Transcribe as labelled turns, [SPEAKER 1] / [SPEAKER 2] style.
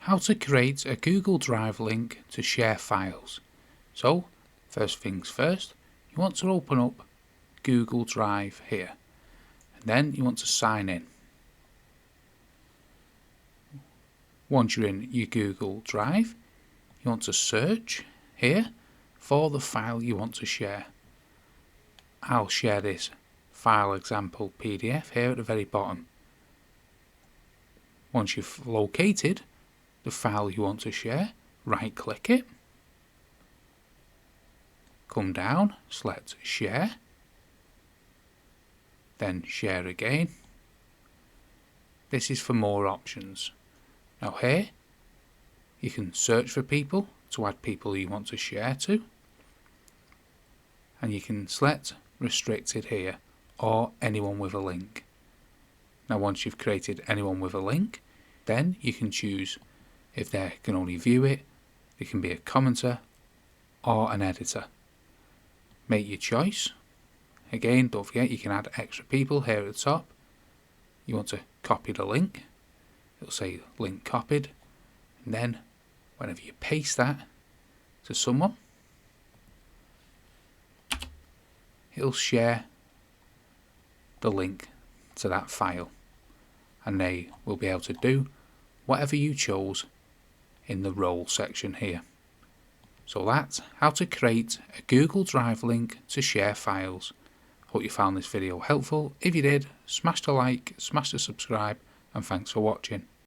[SPEAKER 1] how to create a Google Drive link to share files. So, first things first, you want to open up Google Drive here, and then you want to sign in. Once you're in your Google Drive, you want to search here for the file you want to share. I'll share this file example PDF here at the very bottom. Once you've located the file you want to share, right click it, come down, select share, then share again. This is for more options. Now here you can search for people to add people you want to share to, and you can select restricted here or anyone with a link. Now once you've created anyone with a link, then you can choose if they can only view it, they can be a commenter or an editor. Make your choice. Again, don't forget you can add extra people here at the top. You want to copy the link, it'll say link copied, and then whenever you paste that to someone, it'll share the link to that file, and they will be able to do whatever you chose in the role section here. So that's how to create a Google Drive link to share files. Hope you found this video helpful. If you did, smash the like, smash the subscribe, and thanks for watching.